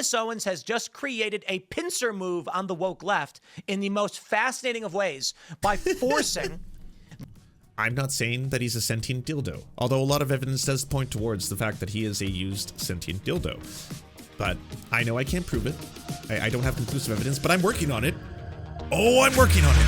Candance Owens has just created a pincer move on the woke left in the most fascinating of ways by forcing... I'm not saying that he's a sentient dildo, although a lot of evidence does point towards the fact that he is a used sentient dildo. But I know I can't prove it. I don't have conclusive evidence, but I'm working on it. Oh, I'm working on it.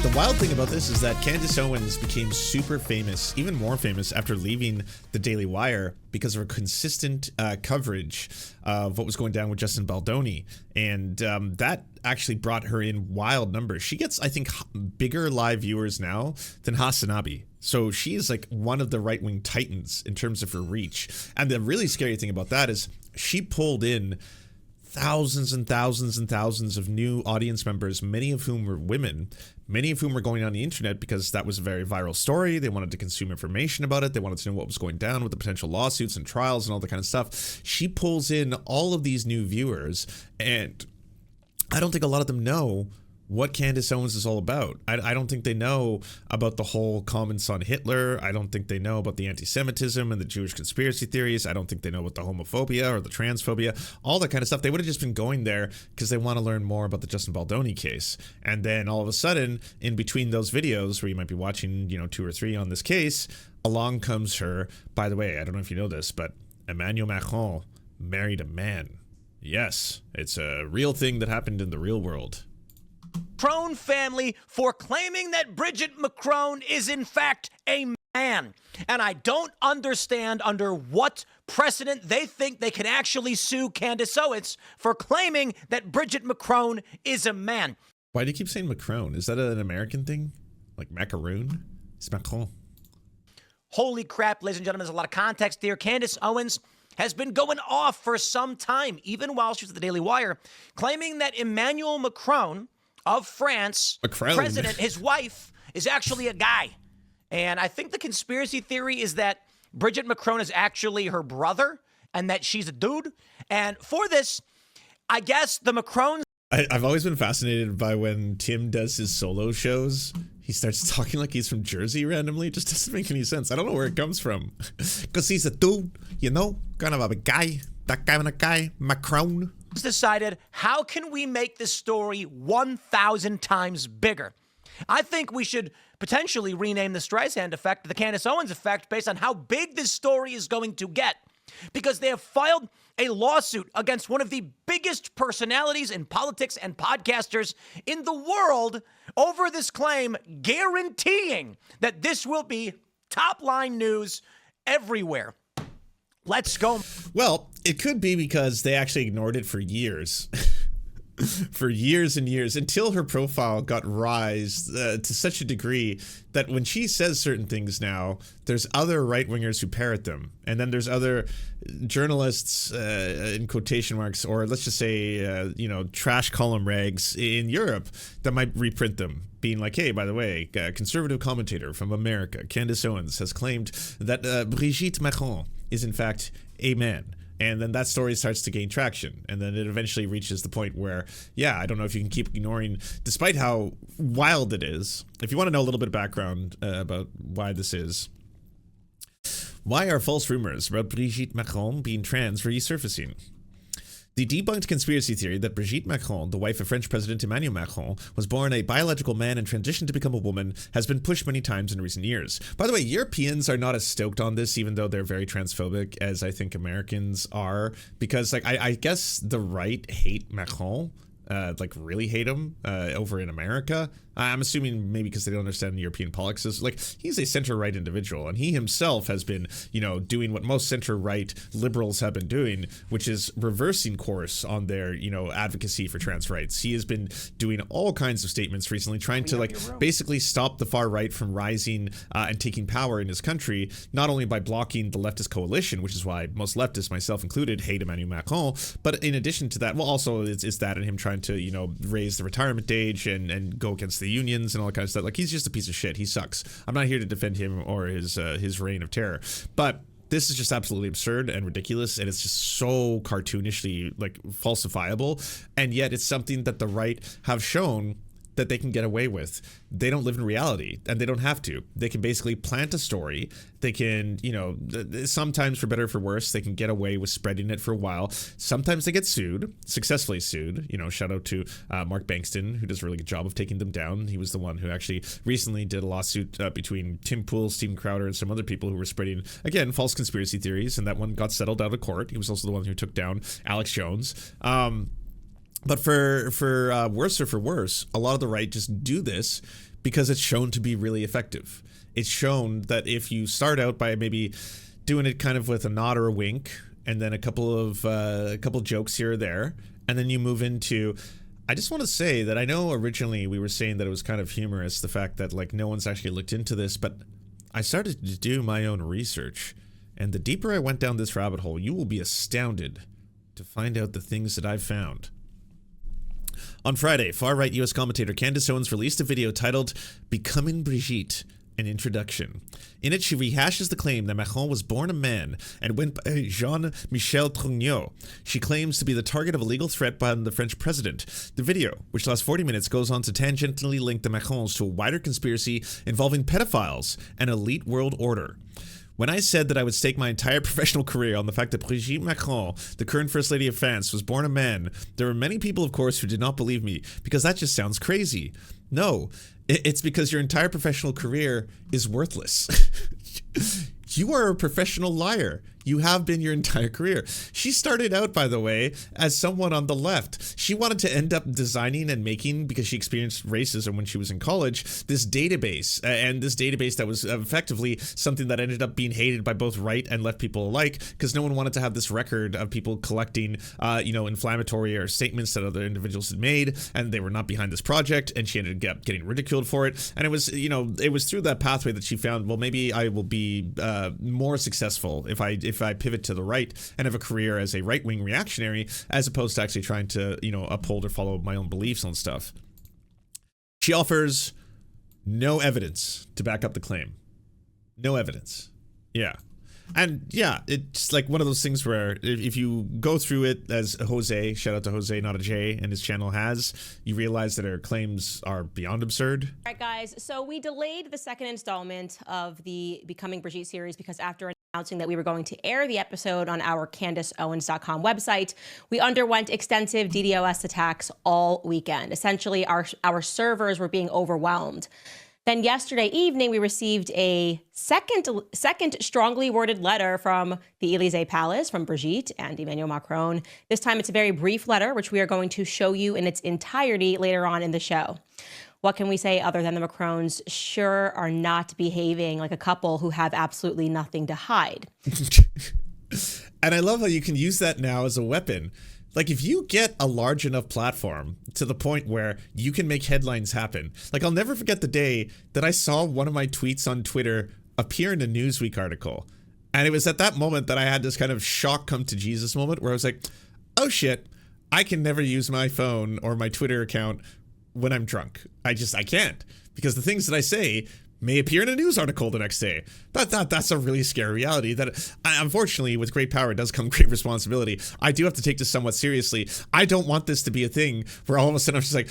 The wild thing about this is that Candance Owens became super famous, even more famous after leaving the Daily Wire because of her consistent coverage of what was going down with Justin Baldoni. And that actually brought her in wild numbers. She gets, I think, bigger live viewers now than Hassanabi. So she is like one of the right-wing titans in terms of her reach. And the really scary thing about that is she pulled in thousands and thousands and thousands of new audience members, many of whom were women, many of whom were going on the internet because that was a very viral story. They wanted to consume information about it. They wanted to know what was going down with the potential lawsuits and trials and all that kind of stuff. She pulls in all of these new viewers, and I don't think a lot of them know what Candance Owens is all about. I don't think they know about the whole comments on Hitler. I don't think they know about the anti-Semitism and the Jewish conspiracy theories. I don't think they know about the homophobia or the transphobia, all that kind of stuff. They would have just been going there because they want to learn more about the Justin Baldoni case. And then all of a sudden, in between those videos where you might be watching, 2 or 3 on this case, along comes her, by the way, I don't know if you know this, but Emmanuel Macron married a man. Yes, it's a real thing that happened in the real world. Macron family for claiming that Brigitte Macron is in fact a man. And I don't understand under what precedent they think they can actually sue Candance Owens for claiming that Brigitte Macron is a man. Why do you keep saying Macron? Is that an American thing? Like macaroon? It's Macron. Holy crap, ladies and gentlemen, there's a lot of context here. Candance Owens has been going off for some time, even while she was at the Daily Wire, claiming that Emmanuel Macron of France, president, his wife, is actually a guy. And I think the conspiracy theory is that Brigitte Macron is actually her brother and that she's a dude. And for this, I guess the Macrons... I've always been fascinated by when Tim does his solo shows. He starts talking like he's from Jersey randomly. It just doesn't make any sense. I don't know where it comes from. Because he's a dude, kind of a guy. That kind of guy, Macron. Decided, how can we make this story 1,000 times bigger? I think we should potentially rename the Streisand effect the Candance Owens effect based on how big this story is going to get. Because they have filed a lawsuit against one of the biggest personalities in politics and podcasters in the world over this claim, guaranteeing that this will be top-line news everywhere. Let's go. Well, it could be because they actually ignored it for years. For years and years, until her profile got raised to such a degree that when she says certain things now, there's other right-wingers who parrot them. And then there's other journalists, in quotation marks, or let's just say, trash column rags in Europe that might reprint them, being like, hey, by the way, a conservative commentator from America, Candance Owens, has claimed that Brigitte Macron is in fact a man. And then that story starts to gain traction. And then it eventually reaches the point where, yeah, I don't know if you can keep ignoring, despite how wild it is. If you want to know a little bit of background about why this is. Why are false rumors about Brigitte Macron being trans resurfacing? The debunked conspiracy theory that Brigitte Macron, the wife of French President Emmanuel Macron, was born a biological man and transitioned to become a woman has been pushed many times in recent years. By the way, Europeans are not as stoked on this, even though they're very transphobic, as I think Americans are, because I guess the right hate Macron, really hate him over in America. I'm assuming maybe because they don't understand European politics. Like, he's a center-right individual, and he himself has been, doing what most center-right liberals have been doing, which is reversing course on their, advocacy for trans rights. He has been doing all kinds of statements recently, trying to, basically stop the far right from rising and taking power in his country, not only by blocking the leftist coalition, which is why most leftists, myself included, hate Emmanuel Macron, but in addition to that, well, also it's that and him trying to, raise the retirement age and go against the unions and all that kind of stuff. Like, he's just a piece of shit. He sucks. I'm not here to defend him or his reign of terror, but this is just absolutely absurd and ridiculous, and it's just so cartoonishly falsifiable, and yet it's something that the right have shown that they can get away with. They don't live in reality, and they don't have to. They can basically plant a story. They can, you know, sometimes for better or for worse, they can get away with spreading it for a while. Sometimes they get sued, successfully sued. You know, shout out to Mark Bankston, who does a really good job of taking them down. He was the one who actually recently did a lawsuit between Tim Pool, Steven Crowder, and some other people who were spreading, again, false conspiracy theories, and that one got settled out of court. He was also the one who took down Alex Jones. But for worse or for worse, a lot of the right just do this because it's shown to be really effective. It's shown that if you start out by maybe doing it kind of with a nod or a wink, and then a couple jokes here or there, and then you move into, I just want to say that I know originally we were saying that it was kind of humorous, the fact that like no one's actually looked into this, but I started to do my own research, and the deeper I went down this rabbit hole, you will be astounded to find out the things that I've found. On Friday, far-right U.S. commentator Candance Owens released a video titled Becoming Brigitte, an introduction. In it, she rehashes the claim that Macron was born a man and went by Jean-Michel Trogneux. She claims to be the target of a legal threat by the French president. The video, which lasts 40 minutes, goes on to tangentially link the Macrons to a wider conspiracy involving pedophiles and elite world order. When I said that I would stake my entire professional career on the fact that Brigitte Macron, the current First Lady of France, was born a man, there were many people, of course, who did not believe me, because that just sounds crazy. No, it's because your entire professional career is worthless. You are a professional liar. You have been your entire career. She started out, by the way, as someone on the left. She wanted to end up designing and making, because she experienced racism when she was in college, this database. And this database that was effectively something that ended up being hated by both right and left people alike, because no one wanted to have this record of people collecting, inflammatory or statements that other individuals had made, and they were not behind this project, and she ended up getting ridiculed for it. And it was, it was through that pathway that she found, well, maybe I will be more successful if I pivot to the right and have a career as a right-wing reactionary, as opposed to actually trying to, uphold or follow my own beliefs on stuff. She offers no evidence to back up the claim. No evidence. Yeah. And yeah, it's like one of those things where if you go through it, as Jose, shout out to Jose, not a J, and his channel has, you realize that her claims are beyond absurd. All right, guys. So we delayed the second installment of the Becoming Brigitte series because after announcing that we were going to air the episode on our CandaceOwens.com website, we underwent extensive DDoS attacks all weekend. Essentially, our servers were being overwhelmed. Then yesterday evening, we received a second strongly worded letter from the Élysée Palace from Brigitte and Emmanuel Macron. This time, it's a very brief letter, which we are going to show you in its entirety later on in the show. What can we say other than the Macrons sure are not behaving like a couple who have absolutely nothing to hide? And I love how you can use that now as a weapon. Like, if you get a large enough platform to the point where you can make headlines happen. Like, I'll never forget the day that I saw one of my tweets on Twitter appear in a Newsweek article. And it was at that moment that I had this kind of shock come to Jesus moment where I was like, oh shit, I can never use my phone or my Twitter account when I'm drunk. I can't. Because the things that I say may appear in a news article the next day. That's a really scary reality that, unfortunately, with great power does come great responsibility. I do have to take this somewhat seriously. I don't want this to be a thing where all of a sudden I'm just like,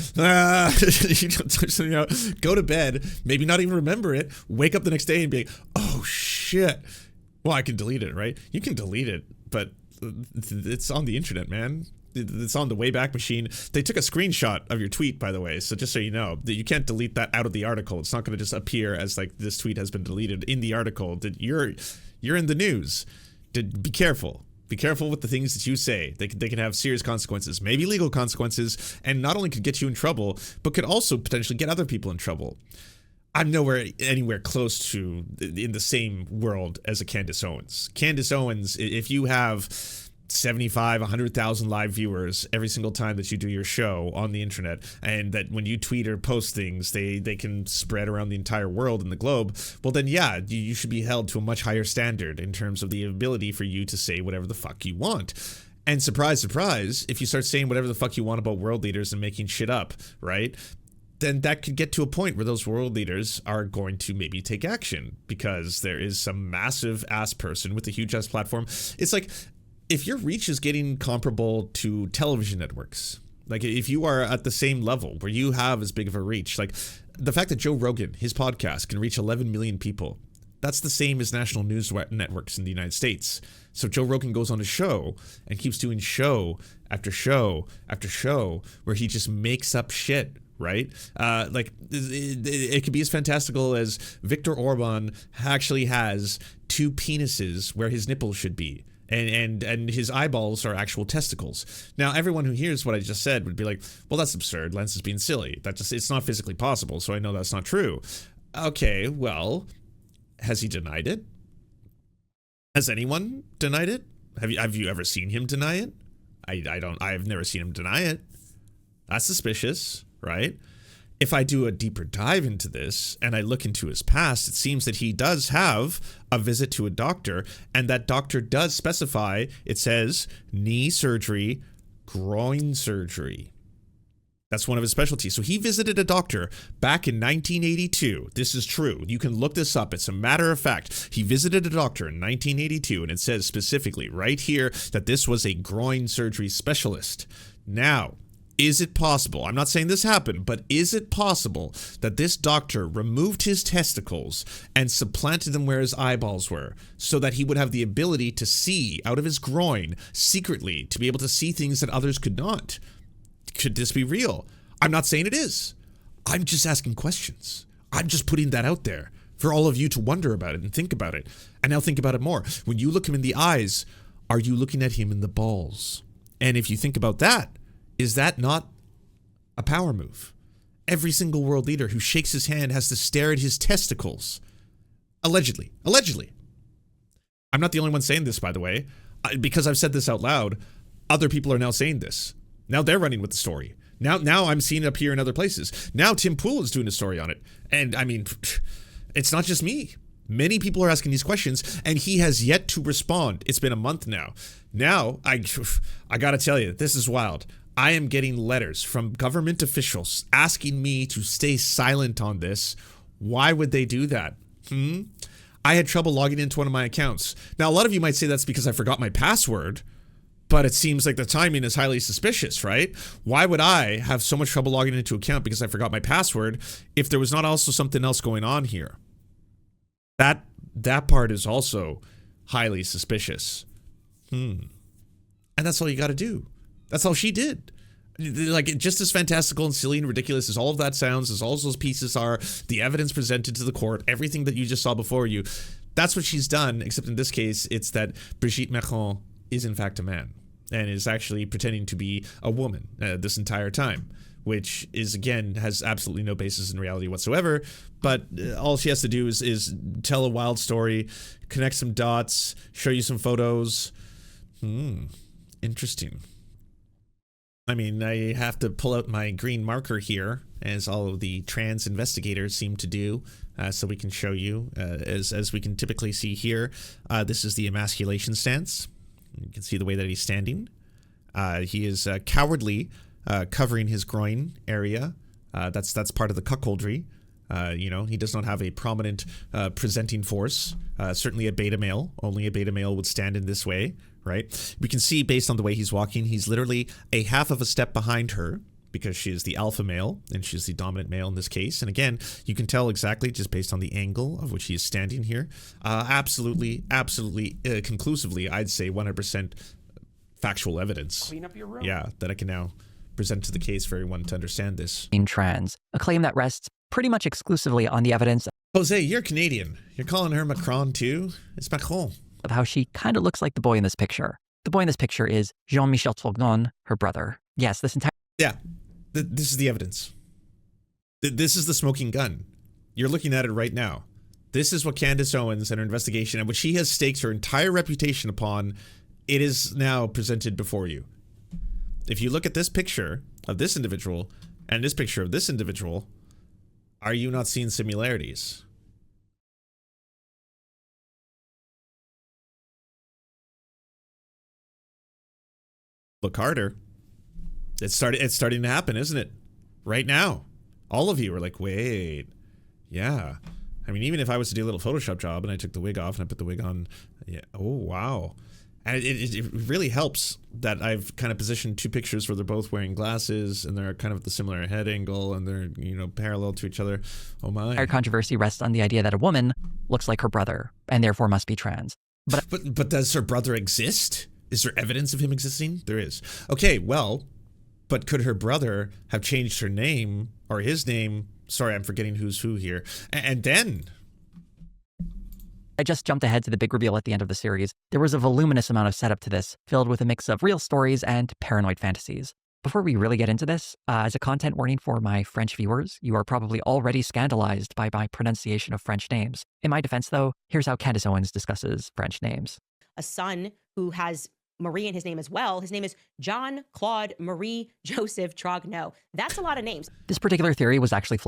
go to bed, maybe not even remember it, wake up the next day and be like, oh shit. Well, I can delete it, right? You can delete it, but it's on the internet, man. It's on the Wayback Machine. They took a screenshot of your tweet, by the way, so just so you know, that you can't delete that out of the article. It's not going to just appear as like this tweet has been deleted in the article. That you're in the news. Be careful. Be careful with the things that you say. They can have serious consequences, maybe legal consequences, and not only could get you in trouble, but could also potentially get other people in trouble. I'm nowhere anywhere close to in the same world as a Candance Owens. Candance Owens, if you have 75, 100,000 live viewers every single time that you do your show on the internet, and that when you tweet or post things, they can spread around the entire world and the globe, well then yeah, you should be held to a much higher standard in terms of the ability for you to say whatever the fuck you want. And surprise, surprise, if you start saying whatever the fuck you want about world leaders and making shit up, right? Then that could get to a point where those world leaders are going to maybe take action because there is some massive ass person with a huge ass platform. It's like, if your reach is getting comparable to television networks, Like, if you are at the same level where you have as big of a reach, like the fact that Joe Rogan, his podcast, can reach 11 million people, that's the same as national news networks in the United States. So Joe Rogan goes on a show and keeps doing show after show after show where he just makes up shit, right? Like, it could be as fantastical as Viktor Orban actually has 2 penises where his nipples should be. And his eyeballs are actual testicles. Now, everyone who hears what I just said would be like, well, that's absurd. Lance is being silly. It's not physically possible, so I know that's not true. Okay, well, has he denied it? Has anyone denied it? Have you ever seen him deny it? I've never seen him deny it. That's suspicious, right? If I do a deeper dive into this and I look into his past, it seems that he does have a visit to a doctor, and that doctor does specify, it says, knee surgery, groin surgery. That's one of his specialties. So he visited a doctor back in 1982. This is true. You can look this up. It's a matter of fact. He visited a doctor in 1982, and it says specifically right here that this was a groin surgery specialist. Now, is it possible, I'm not saying this happened, but is it possible that this doctor removed his testicles and supplanted them where his eyeballs were so that he would have the ability to see out of his groin secretly, to be able to see things that others could not? Could this be real? I'm not saying it is. I'm just asking questions. I'm just putting that out there for all of you to wonder about it and think about it. And now think about it more. When you look him in the eyes, are you looking at him in the balls? And if you think about that, is that not a power move? Every single world leader who shakes his hand has to stare at his testicles. Allegedly. Allegedly. I'm not the only one saying this, by the way. Because I've said this out loud, other people are now saying this. Now they're running with the story. Now I'm seeing it up here in other places. Now Tim Pool is doing a story on it. And I mean, it's not just me. Many people are asking these questions, and he has yet to respond. It's been a month now. Now, I gotta tell you, this is wild. I am getting letters from government officials asking me to stay silent on this. Why would they do that? I had trouble logging into one of my accounts. Now, a lot of you might say that's because I forgot my password, but it seems like the timing is highly suspicious, right? Why would I have so much trouble logging into an account because I forgot my password if there was not also something else going on here? That part is also highly suspicious. And that's all you got to do. That's all she did. Like, just as fantastical and silly and ridiculous as all of that sounds, as all of those pieces are, the evidence presented to the court, everything that you just saw before you, that's what she's done, except in this case, it's that Brigitte Macron is in fact a man and is actually pretending to be a woman this entire time, which is, again, has absolutely no basis in reality whatsoever. But all she has to do is tell a wild story, connect some dots, show you some photos. Interesting. I mean, I have to pull out my green marker here, as all of the trans investigators seem to do, so we can show you, as we can typically see here. This is the emasculation stance. You can see the way that he's standing. He is cowardly, covering his groin area. That's part of the cuckoldry. He does not have a prominent presenting force. Certainly a beta male. Only a beta male would stand in this way, right? We can see, based on the way he's walking, he's literally a half of a step behind her, because she is the alpha male and she's the dominant male in this case. And again, you can tell exactly just based on the angle of which he is standing here. Absolutely, conclusively, I'd say 100% factual evidence. Clean up your room. Yeah, that I can now present to the case for everyone to understand this. In trans, a claim that rests pretty much exclusively on the evidence Jose, you're Canadian. You're calling her Macron too? It's Macron. of how she kind of looks like the boy in this picture. The boy in this picture is Jean-Michel Tourgon, her brother. Yes, this entire... Yeah, this is the evidence. This is the smoking gun. You're looking at it right now. This is what Candance Owens and her investigation, and what she has staked her entire reputation upon, it is now presented before you. If you look at this picture of this individual and this picture of this individual, are you not seeing similarities? Look harder. It's starting to happen, isn't it? Right now. All of you are like, wait, yeah. I mean, even if I was to do a little Photoshop job and I took the wig off and I put the wig on, yeah. Oh, wow. And it really helps that I've kind of positioned two pictures where they're both wearing glasses and they're kind of at the similar head angle and they're, you know, parallel to each other. Oh my. Our controversy rests on the idea that a woman looks like her brother and therefore must be trans. But does her brother exist? Is there evidence of him existing? There is. Okay, well, but could her brother have changed her name or his name? Sorry, I'm forgetting who's who here. And then... I just jumped ahead to the big reveal at the end of the series. There was a voluminous amount of setup to this, filled with a mix of real stories and paranoid fantasies. Before we really get into this, as a content warning for my French viewers, you are probably already scandalized by my pronunciation of French names. In my defense, though, here's how Candance Owens discusses French names. A son who has Marie in his name as well. His name is John Claude Marie Joseph Trogneau. That's a lot of names. This particular theory was actually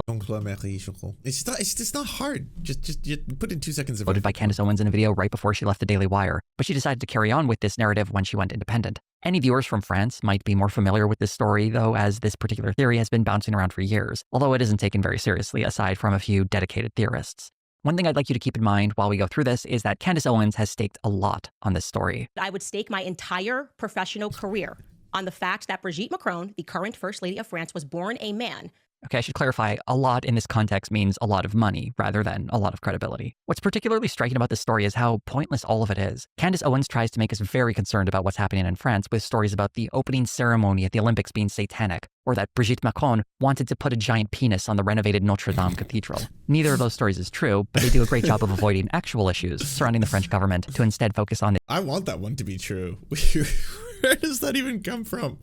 It's not hard. Just put in 2 seconds of floated by Candance Owens in a video right before she left the Daily Wire, but she decided to carry on with this narrative when she went independent. Any viewers from France might be more familiar with this story, though, as this particular theory has been bouncing around for years, although it isn't taken very seriously aside from a few dedicated theorists. One thing I'd like you to keep in mind while we go through this is that Candance Owens has staked a lot on this story. I would stake my entire professional career on the fact that Brigitte Macron, the current First Lady of France, was born a man. Okay, I should clarify, a lot in this context means a lot of money rather than a lot of credibility. What's particularly striking about this story is how pointless all of it is. Candance Owens tries to make us very concerned about what's happening in France with stories about the opening ceremony at the Olympics being satanic, or that Brigitte Macron wanted to put a giant penis on the renovated Notre Dame Cathedral. Neither of those stories is true, but they do a great job of avoiding actual issues surrounding the French government to instead focus on the... I want that one to be true. Where does that even come from?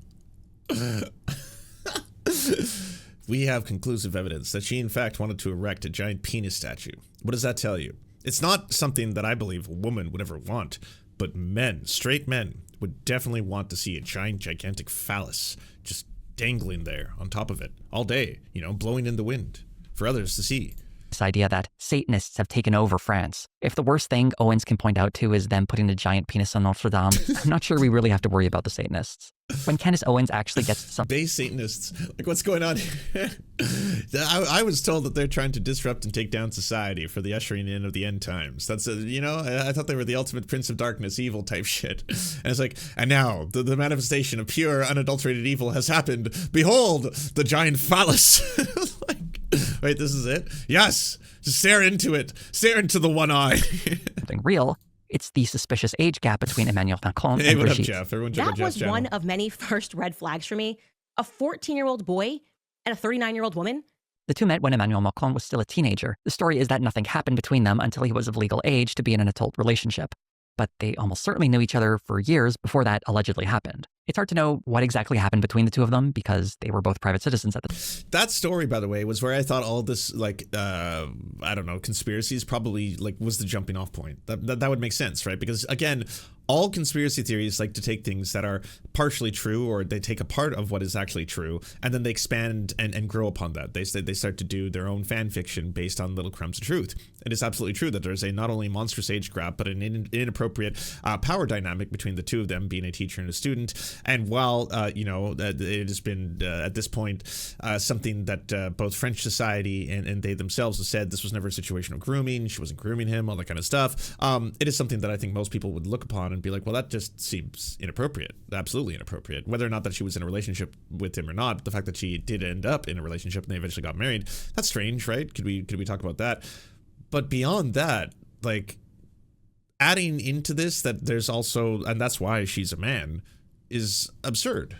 We have conclusive evidence that she in fact wanted to erect a giant penis statue. What does that tell you? It's not something that I believe a woman would ever want, but men, straight men, would definitely want to see a gigantic phallus just dangling there on top of it all day, you know, blowing in the wind for others to see. This idea that Satanists have taken over France. If the worst thing Owens can point out to is them putting a giant penis on Notre Dame, I'm not sure we really have to worry about the Satanists. When Candance Owens actually gets to some base Satanists, like what's going on here? I was told that they're trying to disrupt and take down society for the ushering in of the end times. That's you know, I thought they were the ultimate Prince of Darkness, evil type shit. And it's like, and now the manifestation of pure, unadulterated evil has happened. Behold, the giant phallus. Like, wait, this is it? Yes, just stare into it. Stare into the one eye. something real. It's the suspicious age gap between Emmanuel Macron Hey, and what up, Brigitte. Jeff? Everyone check out That Jeff's was channel. one of many first red flags for me. A 14-year-old boy and a 39-year-old woman. The two met when Emmanuel Macron was still a teenager. The story is that nothing happened between them until he was of legal age to be in an adult relationship. But they almost certainly knew each other for years before that allegedly happened. It's hard to know what exactly happened between the two of them because they were both private citizens at the time. That story, by the way, was where I thought all this, like, I don't know, conspiracies probably, like, was the jumping off point. That would make sense, right? Because, again, all conspiracy theories like to take things that are partially true, or they take a part of what is actually true, and then they expand and grow upon that. They start to do their own fan fiction based on little crumbs of truth. It is absolutely true that there's a not only monstrous age grab, but an inappropriate power dynamic between the two of them, being a teacher and a student. And while, you know, it has been, at this point, something that both French society and they themselves have said this was never a situation of grooming, she wasn't grooming him, all that kind of stuff, it is something that I think most people would look upon and be like, well, that just seems inappropriate, absolutely inappropriate. Whether or not that she was in a relationship with him or not, but the fact that she did end up in a relationship and they eventually got married, that's strange, right? Could we talk about that? But beyond that, like, adding into this that there's also, and that's why she's a man, is absurd.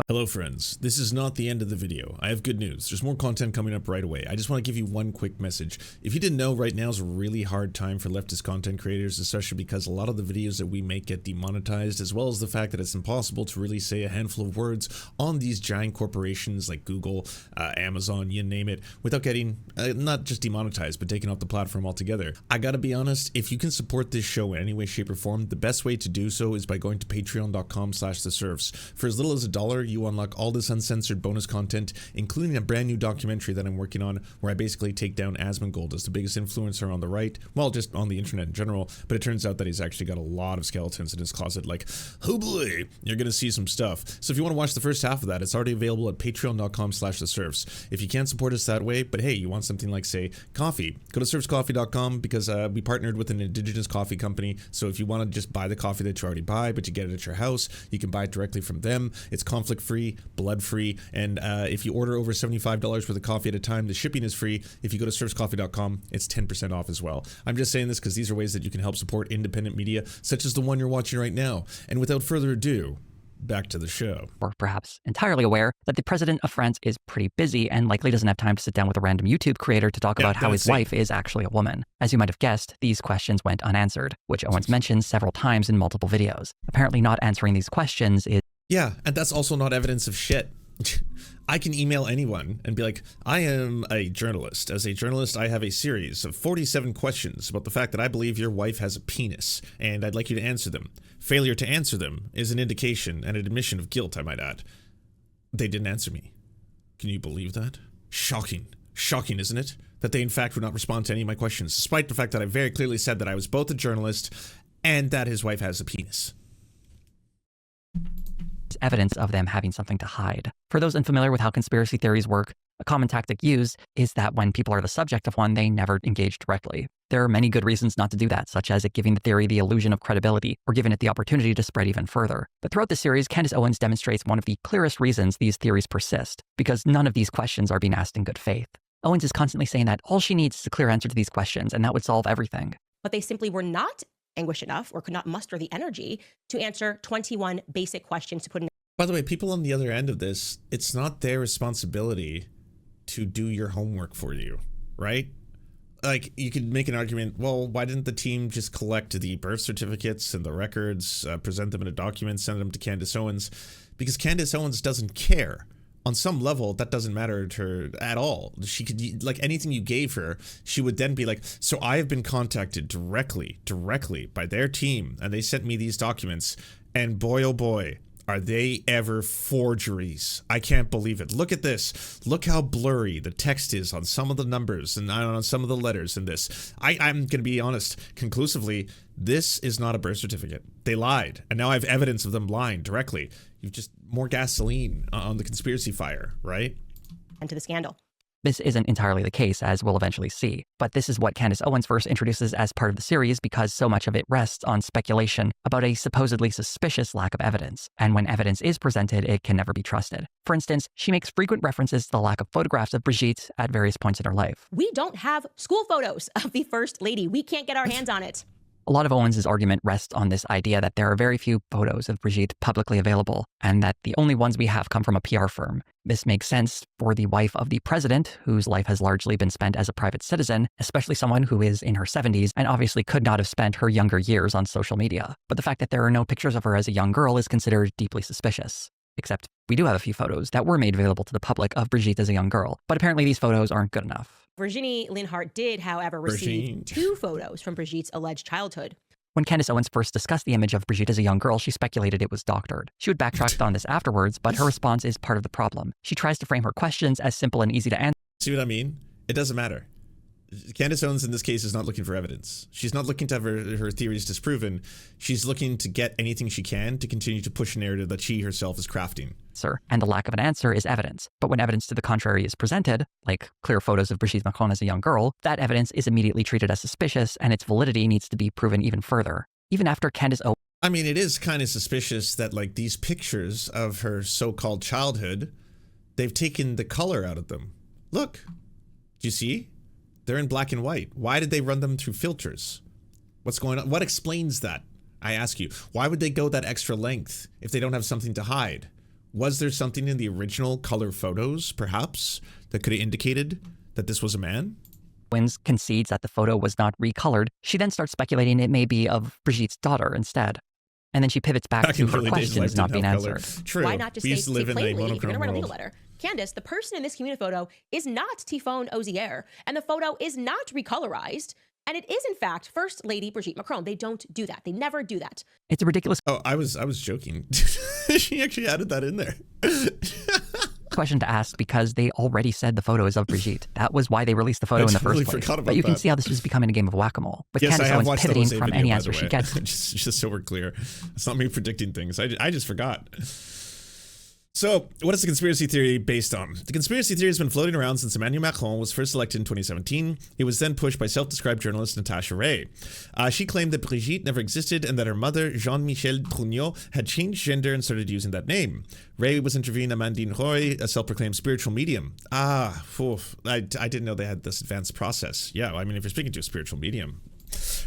Hello friends, this is not the end of the video. I have good news. There's more content coming up right away. I just want to give you one quick message. If you didn't know, right now is a really hard time for leftist content creators, especially because a lot of the videos that we make get demonetized, as well as the fact that it's impossible to really say a handful of words on these giant corporations like Google, Amazon, you name it, without getting not just demonetized, but taken off the platform altogether. I gotta be honest, if you can support this show in any way, shape, or form, the best way to do so is by going to patreon.com/the the Serfs. For as little as $1, you unlock all this uncensored bonus content, including a brand new documentary that I'm working on, where I basically take down Asmongold as the biggest influencer on the right, well, just on the internet in general, but it turns out that he's actually got a lot of skeletons in his closet, like, oh boy, you're gonna see some stuff. So if you want to watch the first half of that, it's already available at patreon.com/theserfs. If you can't support us that way, but hey, you want something like, say, coffee, go to serfscoffee.com, because we partnered with an indigenous coffee company, so if you want to just buy the coffee that you already buy, but you get it at your house, you can buy it directly from them. It's conflict-free, blood-free, and if you order over $75 worth of coffee at a time, the shipping is free. If you go to serfscoffee.com, it's 10% off as well. I'm just saying this because these are ways that you can help support independent media, such as the one you're watching right now. And without further ado, back to the show. Or perhaps entirely aware that the president of France is pretty busy and likely doesn't have time to sit down with a random YouTube creator to talk about how his wife is actually a woman. As you might have guessed, these questions went unanswered, which Owens mentions several times in multiple videos. Apparently not answering these questions is... Yeah, and that's also not evidence of shit. I can email anyone and be like, I am a journalist. As a journalist, I have a series of 47 questions about the fact that I believe your wife has a penis, and I'd like you to answer them. Failure to answer them is an indication and an admission of guilt, I might add. They didn't answer me. Can you believe that? Shocking. Shocking, isn't it? That they, in fact, would not respond to any of my questions, despite the fact that I very clearly said that I was both a journalist and that his wife has a penis. Evidence of them having something to hide. For those unfamiliar with how conspiracy theories work, a common tactic used is that when people are the subject of one, they never engage directly. There are many good reasons not to do that, such as it giving the theory the illusion of credibility, or giving it the opportunity to spread even further. But throughout the series, Candace Owens demonstrates one of the clearest reasons these theories persist, because none of these questions are being asked in good faith. Owens is constantly saying that all she needs is a clear answer to these questions, and that would solve everything. But they simply were not anguished enough or could not muster the energy to answer 21 basic questions to put in. By the way, people on the other end of this, it's not their responsibility to do your homework for you, right? Like, you could make an argument, well, why didn't the team just collect the birth certificates and the records, present them in a document, send them to Candace Owens? Because Candace Owens doesn't care. On some level, that doesn't matter to her at all. She could, like, anything you gave her, she would then be like, so I have been contacted directly by their team, and they sent me these documents, and boy, oh boy, are they ever forgeries. I can't believe it. Look at this. Look how blurry the text is on some of the numbers and on some of the letters in this. I'm going to be honest, conclusively, this is not a birth certificate. They lied, and now I have evidence of them lying directly. You've just more gasoline on the conspiracy fire, right? And to the scandal. This isn't entirely the case, as we'll eventually see, but this is what Candace Owens first introduces as part of the series because so much of it rests on speculation about a supposedly suspicious lack of evidence, and when evidence is presented, it can never be trusted. For instance, she makes frequent references to the lack of photographs of Brigitte at various points in her life. We don't have school photos of the First Lady. We can't get our hands on it. A lot of Owens' argument rests on this idea that there are very few photos of Brigitte publicly available, and that the only ones we have come from a PR firm. This makes sense for the wife of the president, whose life has largely been spent as a private citizen, especially someone who is in her 70s and obviously could not have spent her younger years on social media. But the fact that there are no pictures of her as a young girl is considered deeply suspicious. Except, we do have a few photos that were made available to the public of Brigitte as a young girl, but apparently these photos aren't good enough. Virginie Linhart did, however, receive 2 photos from Brigitte's alleged childhood. When Candace Owens first discussed the image of Brigitte as a young girl, she speculated it was doctored. She would backtrack on this afterwards, but her response is part of the problem. She tries to frame her questions as simple and easy to answer. See what I mean? It doesn't matter. Candace Owens in this case is not looking for evidence. She's not looking to have her theories disproven. She's looking to get anything she can to continue to push a narrative that she herself is crafting. And the lack of an answer is evidence. But when evidence to the contrary is presented, like clear photos of Brigitte Macron as a young girl, that evidence is immediately treated as suspicious and its validity needs to be proven even further. Even after Candace Owens... I mean, it is kind of suspicious that, like, these pictures of her so-called childhood, they've taken the color out of them. Look, do you see? They're in black and white. Why did they run them through filters? What's going on? What explains that? I ask you, why would they go that extra length if they don't have something to hide? Was there something in the original color photos, perhaps, that could have indicated that this was a man? Owens concedes that the photo was not recolored. She then starts speculating it may be of Brigitte's daughter instead. And then she pivots back to her questions not being answered. True. Why not just say plainly, if you're going to write a legal letter? Candace, the person in this community photo is not Tifone Ozier, and the photo is not recolorized. And it is, in fact, First Lady Brigitte Macron. They don't do that. They never do that. It's a ridiculous... Oh, I was joking. She actually added that in there. Question to ask because they already said the photo is of Brigitte. That was why they released the photo in the totally first place. forgot about But you can that. see how this is becoming a game of whack-a-mole, with Yes, I Candance have Owens watched the pivoting Jose from video, any by answer the she way. gets. just so we're clear. It's not me predicting things. I just forgot. So, what is the conspiracy theory based on? The conspiracy theory has been floating around since Emmanuel Macron was first elected in 2017. It was then pushed by self-described journalist Natasha Ray. She claimed that Brigitte never existed and that her mother, Jean-Michel Trugnot, had changed gender and started using that name. Ray was interviewing Amandine Roy, a self-proclaimed spiritual medium. I didn't know they had this advanced process. Yeah, I mean, if you're speaking to a spiritual medium.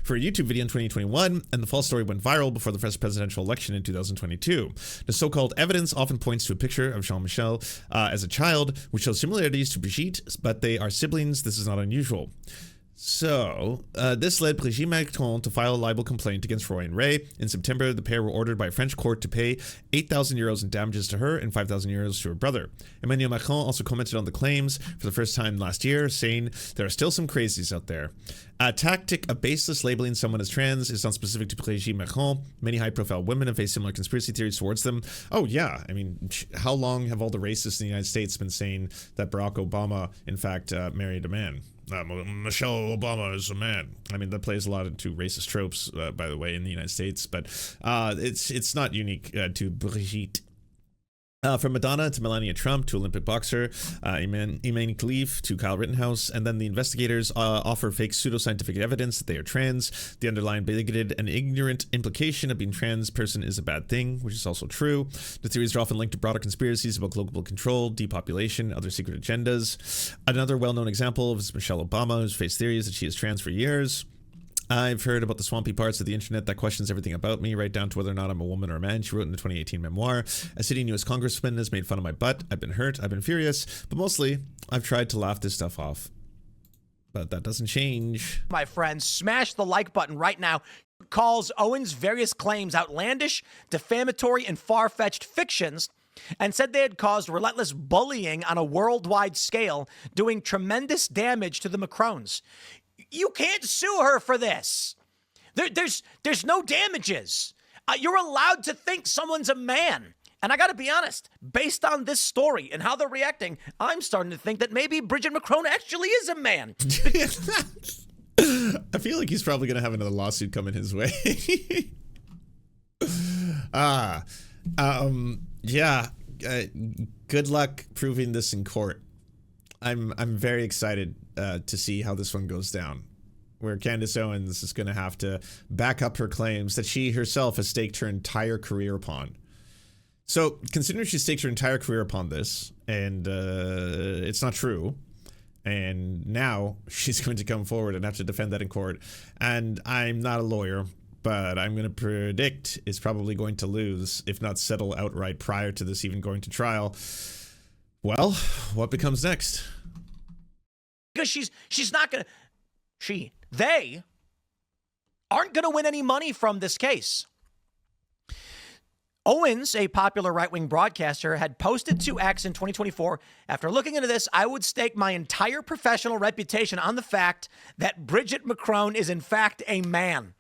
For a YouTube video in 2021, and the false story went viral before the first presidential election in 2022. The so-called evidence often points to a picture of Jean-Michel as a child, which shows similarities to Brigitte, but they are siblings. This is not unusual. So, this led Brigitte Macron to file a libel complaint against Roy and Ray. In September, the pair were ordered by a French court to pay 8,000 euros in damages to her and 5,000 euros to her brother. Emmanuel Macron also commented on the claims for the first time last year, saying, "There are still some crazies out there." A tactic of baseless labeling someone as trans is not specific to Brigitte Macron. Many high-profile women have faced similar conspiracy theories towards them. Oh, yeah. I mean, how long have all the racists in the United States been saying that Barack Obama, in fact, married a man? Michelle Obama is a man. I mean, that plays a lot into racist tropes, by the way, in the United States, but it's not unique to Brigitte. From Madonna to Melania Trump to Olympic boxer Iman Khalif to Kyle Rittenhouse, and then the investigators offer fake pseudoscientific evidence that they are trans. The underlying bigoted and ignorant implication of being trans person is a bad thing, which is also true. The theories are often linked to broader conspiracies about global control, depopulation, other secret agendas. Another well-known example is Michelle Obama, who's faced theories that she is trans for years. I've heard about the swampy parts of the internet that questions everything about me, right down to whether or not I'm a woman or a man, she wrote in the 2018 memoir. A sitting U.S. congressman has made fun of my butt. I've been hurt. I've been furious. But mostly, I've tried to laugh this stuff off. But that doesn't change. My friends, smash the like button right now. Calls Owens' various claims outlandish, defamatory, and far-fetched fictions, and said they had caused relentless bullying on a worldwide scale, doing tremendous damage to the Macrons. You can't sue her for this. There's no damages. You're allowed to think someone's a man. And I got to be honest, based on this story and how they're reacting, I'm starting to think that maybe Brigitte Macron actually is a man. I feel like he's probably going to have another lawsuit coming his way. Good luck proving this in court. I'm very excited to see how this one goes down, where Candance Owens is going to have to back up her claims that she herself has staked her entire career upon. So, considering she staked her entire career upon this, and it's not true, and now she's going to come forward and have to defend that in court, and I'm not a lawyer, but I'm going to predict is probably going to lose, if not settle outright prior to this even going to trial. Well, what becomes next? Because she's not going to... They aren't going to win any money from this case. Owens, a popular right-wing broadcaster, had posted to X in 2024, "After looking into this, I would stake my entire professional reputation on the fact that Brigitte Macron is in fact a man.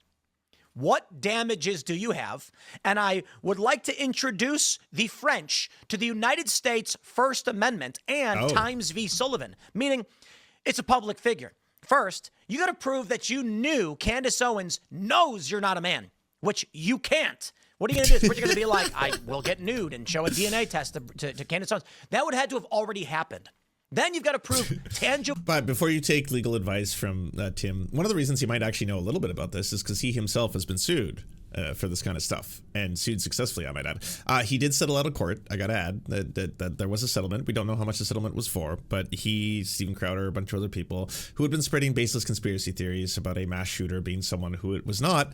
What damages do you have? And I would like to introduce the French to the United States First Amendment and Times v. Sullivan," meaning it's a public figure. First, you got to prove that you knew Candance Owens knows you're not a man, which you can't. What are you going to do? Is Bridget going to be like, "I will get nude and show a DNA test to Candance Owens"? That would have to have already happened. Then you've got to prove tangible. But before you take legal advice from Tim, one of the reasons he might actually know a little bit about this is because he himself has been sued for this kind of stuff, and sued successfully, I might add. He did settle out of court. I got to add that there was a settlement. We don't know how much the settlement was for, but he, Steven Crowder, a bunch of other people who had been spreading baseless conspiracy theories about a mass shooter being someone who it was not.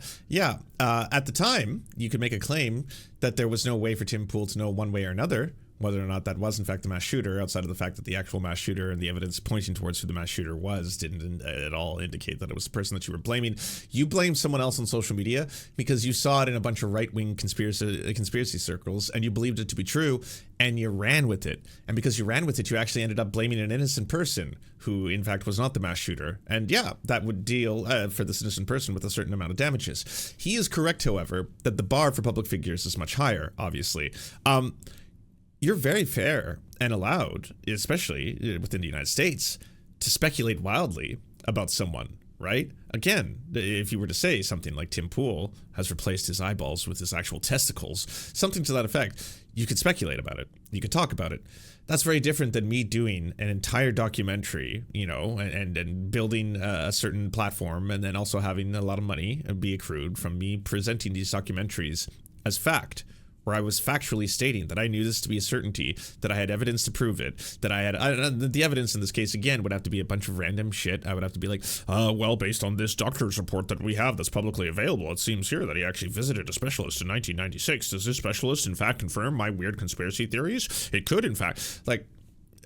At the time, you could make a claim that there was no way for Tim Pool to know one way or another whether or not that was in fact the mass shooter, outside of the fact that the actual mass shooter and the evidence pointing towards who the mass shooter was didn't at all indicate that it was the person that you were blaming. You blamed someone else on social media because you saw it in a bunch of right-wing conspiracy circles and you believed it to be true and you ran with it. And because you ran with it, you actually ended up blaming an innocent person who in fact was not the mass shooter. And yeah, that would deal for this innocent person with a certain amount of damages. He is correct, however, that the bar for public figures is much higher, obviously. You're very fair and allowed, especially within the United States, to speculate wildly about someone, right? Again, if you were to say something like Tim Pool has replaced his eyeballs with his actual testicles, something to that effect, you could speculate about it. You could talk about it. That's very different than me doing an entire documentary, you know, and building a certain platform and then also having a lot of money be accrued from me presenting these documentaries as fact, where I was factually stating that I knew this to be a certainty, that I had evidence to prove it, that I had the evidence in this case, again, would have to be a bunch of random shit. I would have to be like, well, based on this doctor's report that we have that's publicly available, it seems here that he actually visited a specialist in 1996. Does this specialist in fact confirm my weird conspiracy theories? It could, in fact. Like,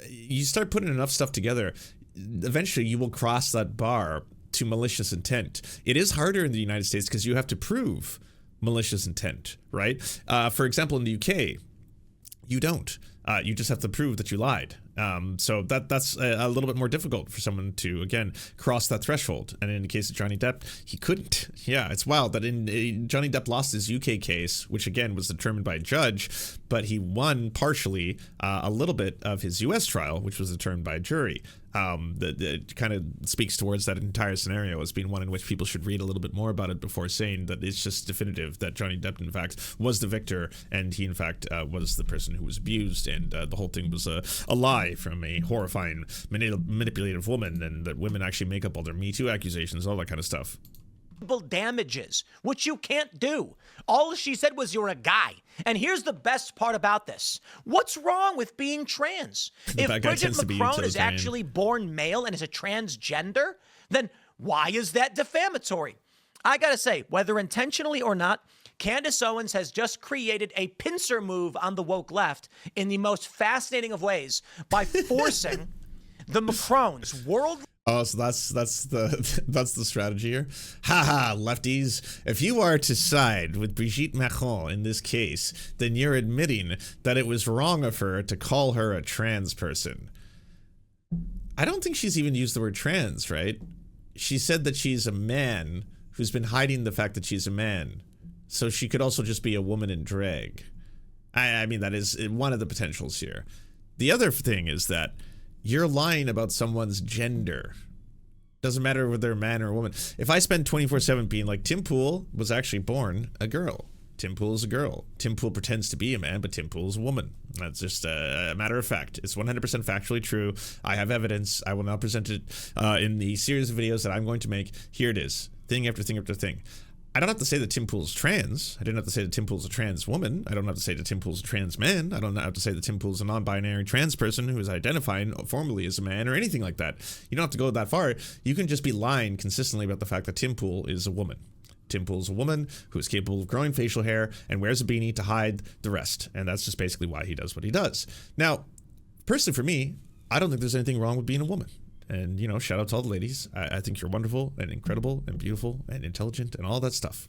you start putting enough stuff together, eventually you will cross that bar to malicious intent. It is harder in the United States because you have to prove malicious intent, right? For example, in the UK, you don't. You just have to prove that you lied. So that's a little bit more difficult for someone to, again, cross that threshold. And in the case of Johnny Depp, he couldn't. Yeah, it's wild that Johnny Depp lost his UK case, which again was determined by a judge, but he won partially a little bit of his US trial, which was determined by a jury. That kind of speaks towards that entire scenario as being one in which people should read a little bit more about it before saying that it's just definitive that Johnny Depp in fact was the victor and he in fact was the person who was abused, and the whole thing was a lie from a horrifying manipulative woman, and that women actually make up all their Me Too accusations, all that kind of stuff. Damages, which you can't do. All she said was you're a guy. And here's the best part about this. What's wrong with being trans? If Bridget Macron is actually born male and is a transgender, then why is that defamatory? I gotta say, whether intentionally or not, Candance Owens has just created a pincer move on the woke left in the most fascinating of ways by forcing the Macrons world. Oh, so that's the strategy here. Haha, lefties. If you are to side with Brigitte Macron in this case, then you're admitting that it was wrong of her to call her a trans person. I don't think she's even used the word trans, right? She said that she's a man who's been hiding the fact that she's a man. So she could also just be a woman in drag. I mean, that is one of the potentials here. The other thing is that you're lying about someone's gender. Doesn't matter whether they're a man or a woman. If I spend 24/7 being like, Tim Pool was actually born a girl. Tim Pool is a girl. Tim Pool pretends to be a man, but Tim Pool is a woman. That's just a matter of fact. It's 100% factually true. I have evidence. I will now present it in the series of videos that I'm going to make. Here it is. Thing after thing after thing. I don't have to say that Tim Pool's trans. I don't have to say that Tim Pool's a trans woman. I don't have to say that Tim Pool's a trans man. I don't have to say that Tim Pool's a non-binary trans person who is identifying formally as a man or anything like that. You don't have to go that far. You can just be lying consistently about the fact that Tim Pool is a woman. Tim Pool's a woman who is capable of growing facial hair and wears a beanie to hide the rest. And that's just basically why he does what he does. Now, personally for me, I don't think there's anything wrong with being a woman. And, you know, shout out to all the ladies. I think you're wonderful and incredible and beautiful and intelligent and all that stuff.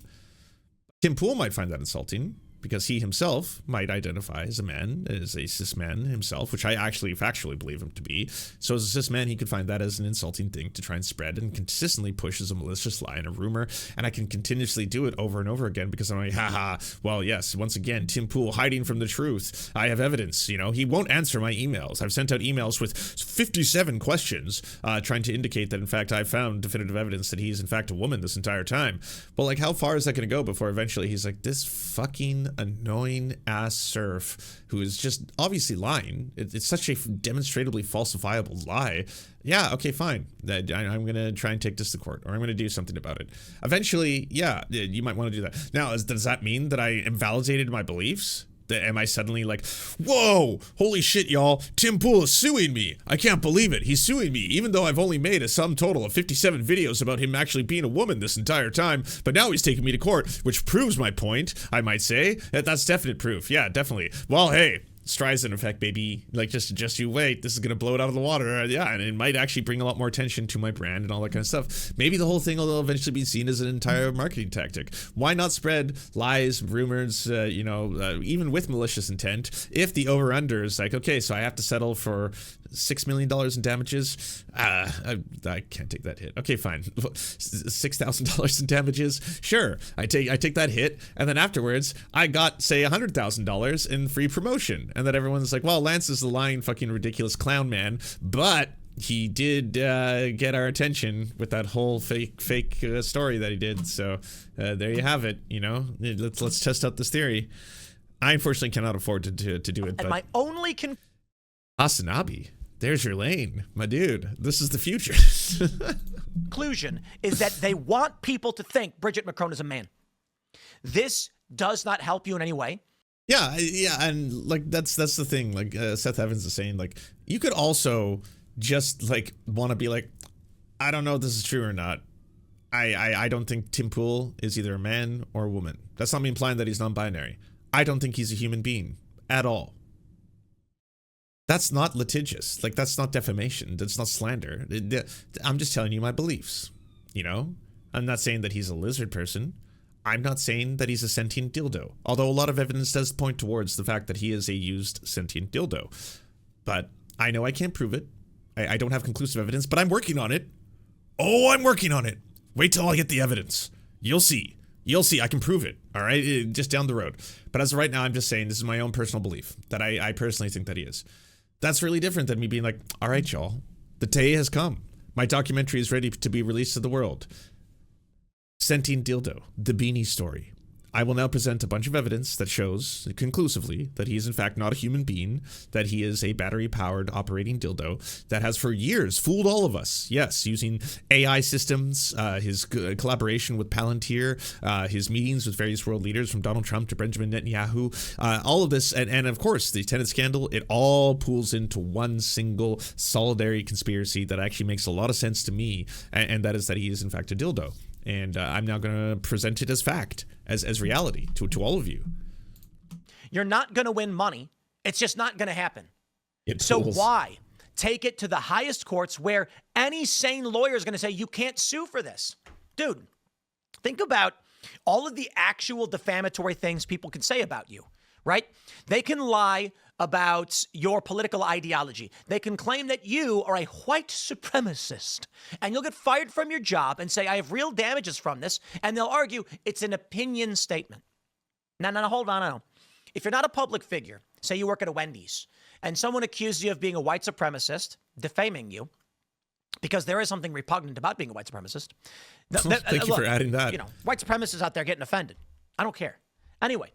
Tim Pool might find that insulting because he himself might identify as a man, as a cis man himself, which I actually factually believe him to be. So as a cis man, he could find that as an insulting thing to try and spread and consistently push as a malicious lie and a rumor. And I can continuously do it over and over again because I'm like, haha, well, yes, once again, Tim Pool hiding from the truth. I have evidence, you know, he won't answer my emails. I've sent out emails with 57 questions trying to indicate that, in fact, I found definitive evidence that he's, in fact, a woman this entire time. Well, like, how far is that going to go before eventually he's like, this fucking annoying ass serf who is just obviously lying. It's such a demonstrably falsifiable lie. Yeah, okay, fine. I'm going to try and take this to court, or I'm going to do something about it. Eventually, yeah, you might want to do that. Now, does that mean that I invalidated my beliefs? Am I suddenly like, whoa, holy shit, y'all, Tim Pool is suing me. I can't believe it. He's suing me, even though I've only made a sum total of 57 videos about him actually being a woman this entire time. But now he's taking me to court, which proves my point, I might say. That's definite proof. Yeah, definitely. Well, hey, Streisand effect, baby. Like, just you wait. This is gonna blow it out of the water. Yeah, and it might actually bring a lot more attention to my brand and all that kind of stuff. Maybe the whole thing will eventually be seen as an entire marketing tactic. Why not spread lies, rumors, even with malicious intent? If the over/under is like, okay, so I have to settle for $6 million in damages. I can't take that hit. Okay, fine. $6,000 in damages. Sure, I take that hit, and then afterwards, I got, say, $100,000 in free promotion. And then everyone's like, well, Lance is the lying, fucking ridiculous clown man, but he did get our attention with that whole fake story that he did. So there you have it. Let's test out this theory. I unfortunately cannot afford to do it. And but my only Asanabi, there's your lane, my dude. This is the future. conclusion is that they want people to think Bridget Macron is a man. This does not help you in any way. Yeah, and like that's the thing. Like Seth Evans is saying, like, you could also just like want to be like, I don't know if this is true or not. I don't think Tim Pool is either a man or a woman. That's not me implying that he's non-binary. I don't think he's a human being at all. That's not litigious. Like, that's not defamation. That's not slander. I'm just telling you my beliefs. I'm not saying that he's a lizard person. I'm not saying that he's a sentient dildo, although a lot of evidence does point towards the fact that he is a used sentient dildo. But I know I can't prove it. I don't have conclusive evidence, but I'm working on it. Oh, I'm working on it. Wait till I get the evidence. You'll see. I can prove it, all right? Just down the road. But as of right now, I'm just saying this is my own personal belief, that I personally think that he is. That's really different than me being like, all right, y'all, the day has come. My documentary is ready to be released to the world. Sentient Dildo, the Beanie Story. I will now present a bunch of evidence that shows conclusively that he is in fact not a human being, that he is a battery-powered operating dildo that has for years fooled all of us. Yes, using AI systems, his collaboration with Palantir, his meetings with various world leaders from Donald Trump to Benjamin Netanyahu, all of this, and of course the tenant scandal, it all pools into one single solidary conspiracy that actually makes a lot of sense to me, and that is that he is in fact a dildo. And I'm now going to present it as fact, as reality to all of you. You're not going to win money. It's just not going to happen. So why take it to the highest courts where any sane lawyer is going to say you can't sue for this? Dude, think about all of the actual defamatory things people can say about you, right? They can lie about your political ideology. They can claim that you are a white supremacist, and you'll get fired from your job and say, I have real damages from this, and they'll argue it's an opinion statement. No, hold on. No. If you're not a public figure, say you work at a Wendy's, and someone accuses you of being a white supremacist, defaming you, because there is something repugnant about being a white supremacist. Thank you for adding that. White supremacists out there getting offended. I don't care. Anyway,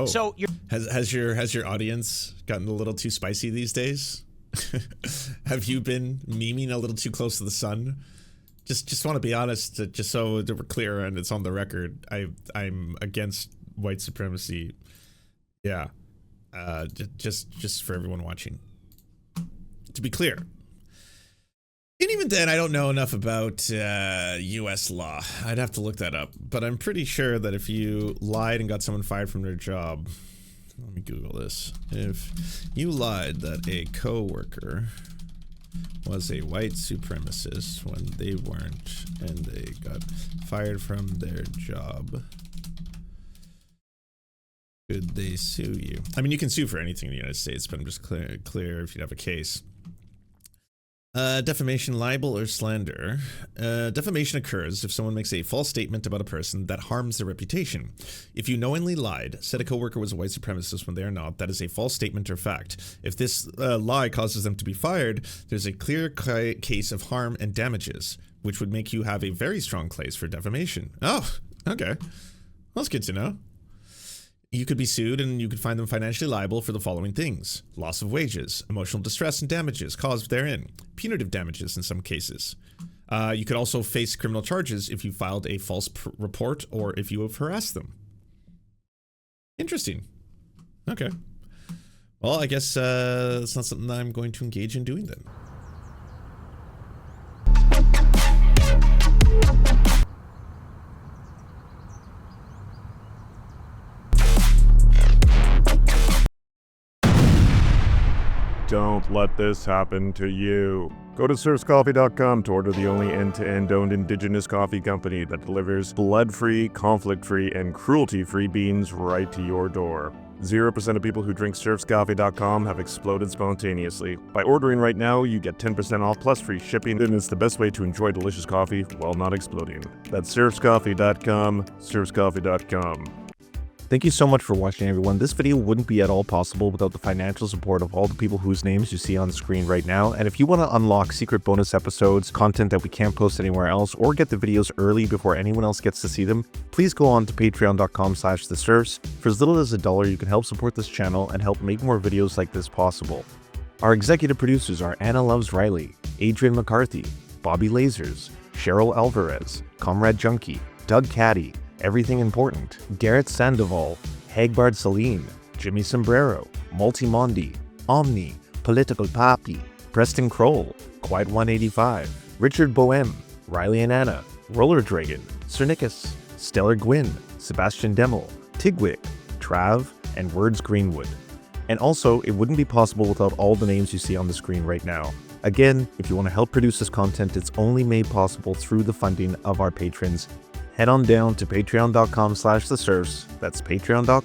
so has your audience gotten a little too spicy these days? Have you been memeing a little too close to the sun? Just want to be honest, just so that we're clear and it's on the record. I'm against white supremacy. Yeah, just for everyone watching. To be clear. And even then, I don't know enough about U.S. law. I'd have to look that up. But I'm pretty sure that if you lied and got someone fired from their job, let me Google this. If you lied that a co-worker was a white supremacist when they weren't, and they got fired from their job, could they sue you? I mean, you can sue for anything in the United States, but I'm just clear if you have a case. Defamation, libel, or slander. Defamation occurs if someone makes a false statement about a person that harms their reputation. If you knowingly lied, said a coworker was a white supremacist when they are not, that is a false statement or fact. If this lie causes them to be fired, there's a clear case of harm and damages, which would make you have a very strong case for defamation. Oh, okay. Well, that's good to know. You could be sued and you could find them financially liable for the following things: loss of wages, emotional distress and damages caused therein, punitive damages in some cases. You could also face criminal charges if you filed a false report or if you have harassed them. Interesting. Okay. Well, I guess it's not something that I'm going to engage in doing then. don't let this happen to you. Go to serfscoffee.com to order the only end-to-end owned indigenous coffee company that delivers blood-free, conflict-free, and cruelty-free beans right to your door. 0% of people who drink serfscoffee.com have exploded spontaneously. By ordering right now, you get 10% off plus free shipping, and it's the best way to enjoy delicious coffee while not exploding. That's serfscoffee.com, serfscoffee.com. Thank you so much for watching, everyone. This video wouldn't be at all possible without the financial support of all the people whose names you see on the screen right now. And if you want to unlock secret bonus episodes, content that we can't post anywhere else, or get the videos early before anyone else gets to see them, please go on to patreon.com/theserfs. For as little as $1, you can help support this channel and help make more videos like this possible. Our executive producers are Anna Loves Riley, Adrian McCarthy, Bobby Lasers, Cheryl Alvarez, Comrade Junkie, Doug Caddy, Everything Important, Garrett Sandoval, Hagbard Celine, Jimmy Sombrero, Multimondi, Omni, Political Papi, Preston Kroll, Quiet 185, Richard Boehm, Riley and Anna, Roller Dragon, Cernicus, Stellar Gwyn, Sebastian Demel, Tigwig, Trav, and Words Greenwood. And also, it wouldn't be possible without all the names you see on the screen right now. Again, if you want to help produce this content, it's only made possible through the funding of our patrons. Head on down to patreon.com/theserfs. That's patreon.com